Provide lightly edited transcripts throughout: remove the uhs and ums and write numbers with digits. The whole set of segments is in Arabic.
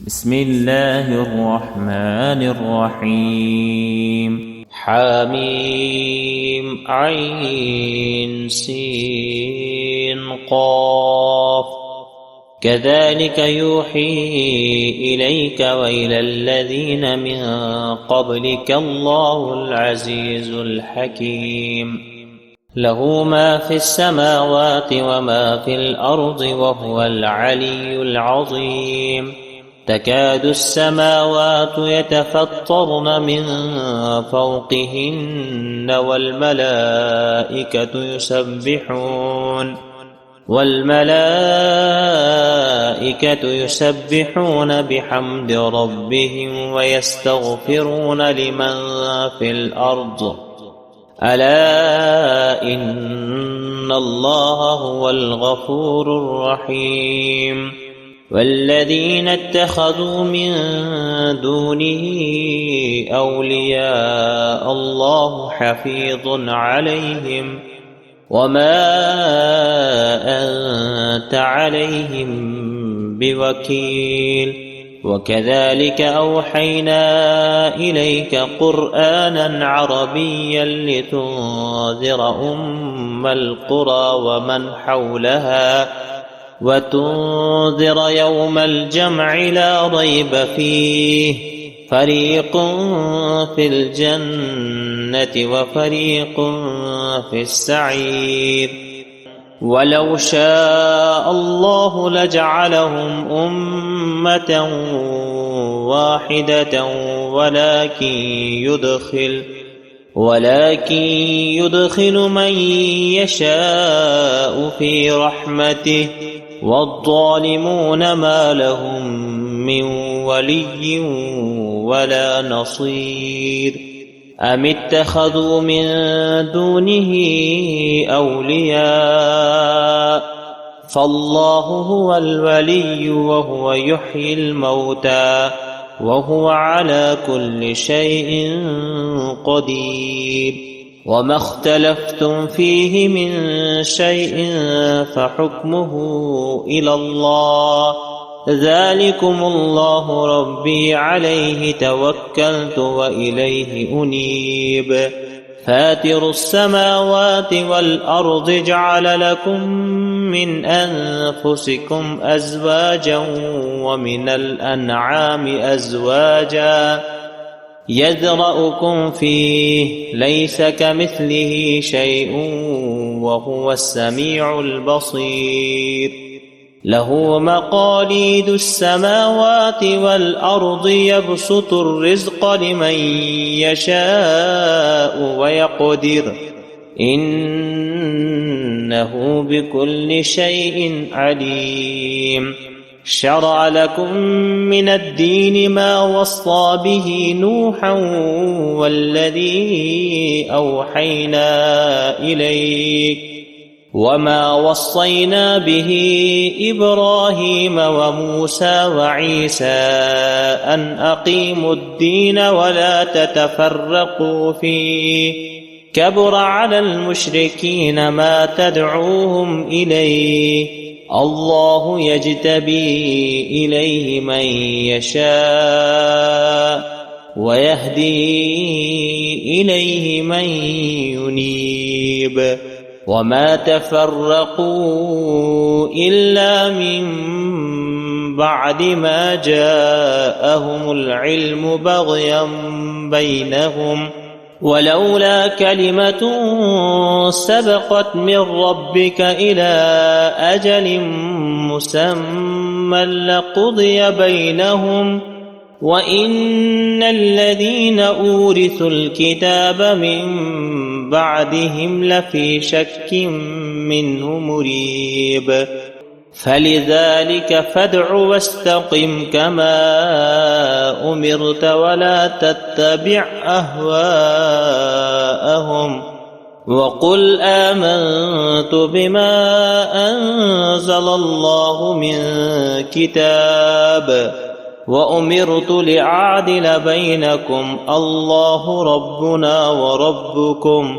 بسم الله الرحمن الرحيم. حميم عين سين قاف. كذلك يوحي إليك وإلى الذين من قبلك الله العزيز الحكيم. له ما في السماوات وما في الأرض وهو العلي العظيم. تكاد السماوات يتفطرن من فوقهن والملائكة يسبحون بحمد ربهم ويستغفرون لمن في الأرض ألا إن الله هو الغفور الرحيم. والذين اتخذوا من دونه أولياء الله حفيظ عليهم وما أنت عليهم بوكيل. وكذلك أوحينا إليك قرآنا عربيا لتنذر أم القرى ومن حولها وتنذر يوم الجمع لا ريب فيه فريق في الجنة وفريق في السعير. ولو شاء الله لجعلهم أمة واحدة ولكن يدخل من يشاء في رحمته والظالمون ما لهم من ولي ولا نصير. أم اتخذوا من دونه أولياء فالله هو الولي وهو يحيي الموتى وهو على كل شيء قدير. وما اختلفتم فيه من شيء فحكمه إلى الله ذلكم الله ربي عليه توكلت وإليه أنيب. فاتر السماوات والأرض جعل لكم من أنفسكم أزواجا ومن الأنعام أزواجا يذرأكم فيه ليس كمثله شيء وهو السميع البصير. له مقاليد السماوات والأرض يبسط الرزق لمن يشاء ويقدر إنه بكل شيء عليم. شرع لكم من الدين ما وصى به نوحا والذي أوحينا إليك وما وصينا به إبراهيم وموسى وعيسى أن أقيموا الدين ولا تتفرقوا فيه كبر على المشركين ما تدعوهم إليه الله يجتبي إليه من يشاء ويهدي إليه من ينيب. وما تفرقوا إلا من بعد ما جاءهم العلم بغيا بينهم ولولا كلمة سبقت من ربك إلى أجل مسمى لقضي بينهم وإن الذين أورثوا الكتاب من بعدهم لفي شك منه مريب. فلذلك فادع واستقم كما أمرت ولا تتبع أهواءهم وقل آمنت بما أنزل الله من كتاب وأمرت لأعدل بينكم الله ربنا وربكم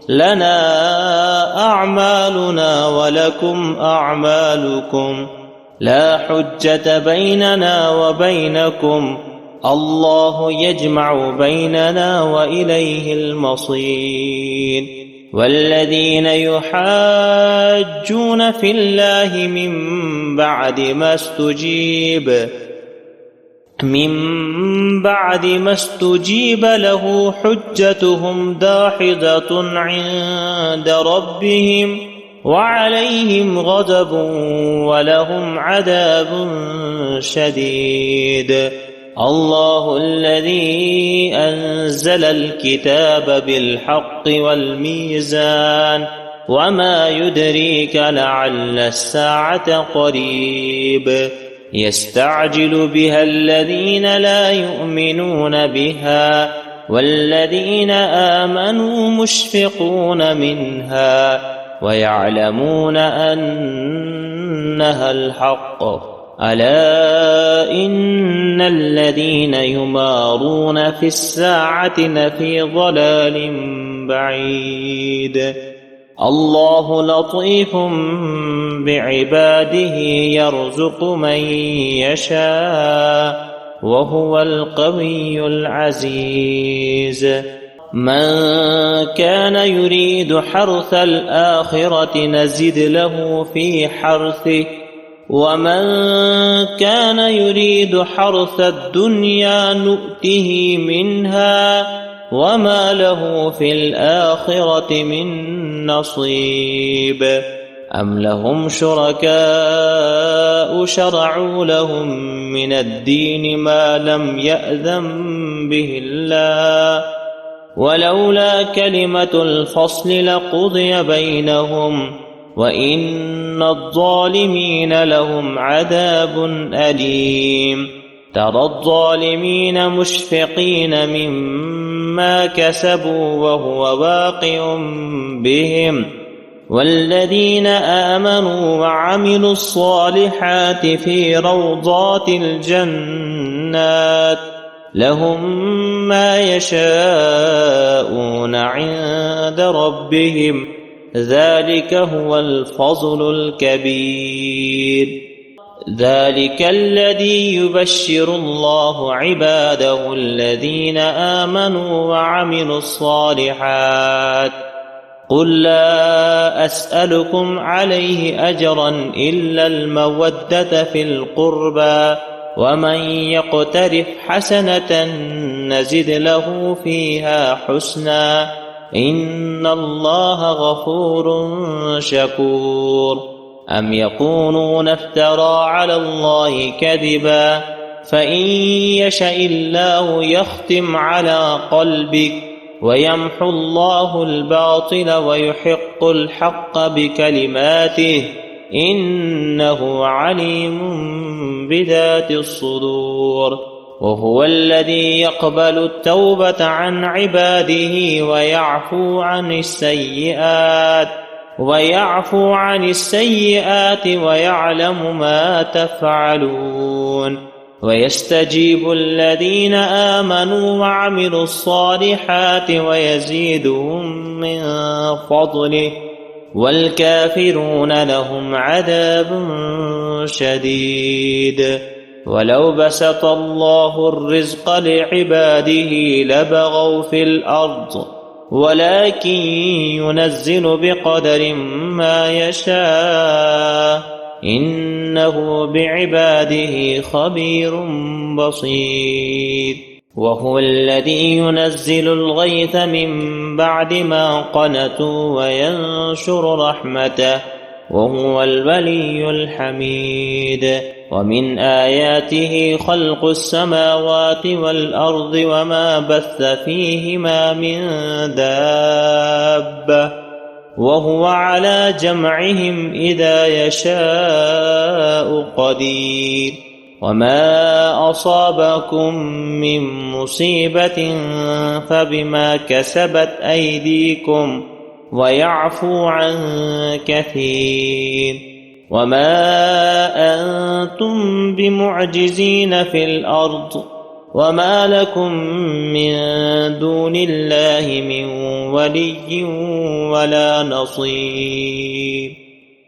لنا أعمالنا ولكم أعمالكم لا حجة بيننا وبينكم الله يجمع بيننا وإليه المصير والذين يحاجون في الله من بعد ما استجيب له حجتهم داحضة عند ربهم وعليهم غضب ولهم عذاب شديد الله الذي أنزل الكتاب بالحق والميزان وما يدريك لعل الساعة قريب يستعجل بها الذين لا يؤمنون بها والذين آمنوا مشفقون منها ويعلمون أنها الحق ألا إن الذين يمارون في الساعة لفي ضلال بعيد الله لطيف بعباده يرزق من يشاء وهو القوي العزيز من كان يريد حرث الآخرة نزد له في حرثه ومن كان يريد حرث الدنيا نؤته منها وما له في الآخرة من نصيب أم لهم شركاء شرعوا لهم من الدين ما لم يأذن به الله ولولا كلمة الفصل لقضي بينهم وإن الظالمين لهم عذاب أليم ترى الظالمين مشفقين مما كسبوا وهو واقع بهم والذين آمنوا وعملوا الصالحات في روضات الجنات لهم ما يشاءون عند ربهم ذلك هو الفضل الكبير ذلك الذي يبشر الله عباده الذين آمنوا وعملوا الصالحات قل لا أسألكم عليه أجرا إلا المودة في القربى ومن يقترف حسنة نزد له فيها حسنا إن الله غفور شكور أم يقولون افترى على الله كذبا فإن يشأ الله يختم على قلبك ويمحو الله الباطل ويحق الحق بكلماته إنه عليم بذات الصدور وهو الذي يقبل التوبة عن عباده ويعفو عن السيئات ويعلم ما تفعلون ويستجيب الذين آمنوا وعملوا الصالحات ويزيدهم من فضله والكافرون لهم عذاب شديد ولو بسط الله الرزق لعباده لبغوا في الأرض ولكن ينزل بقدر ما يشاء إنه بعباده خبير بصير وهو الذي ينزل الغيث من بعد ما قنطوا وينشر رحمته وهو الولي الحميد ومن آياته خلق السماوات والأرض وما بث فيهما من دابة وهو على جمعهم إذا يشاء قدير وما أصابكم من مصيبة فبما كسبت أيديكم ويعفو عن كثير وما أنتم بمعجزين في الأرض وما لكم من دون الله من ولي ولا نصير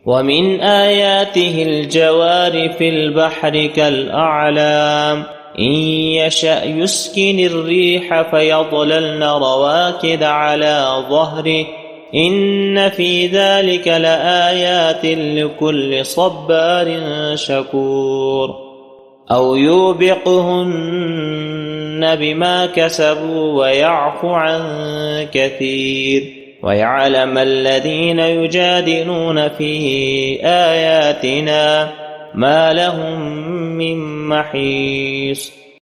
ومن آياته الجوار في البحر كالأعلام إن يشأ يسكن الريح فيظللن رواكد على ظهره إن في ذلك لآيات لكل صبار شكور أو يوبقهن بما كسبوا ويعفو عن كثير ويعلم الذين يجادلون في آياتنا ما لهم من محيص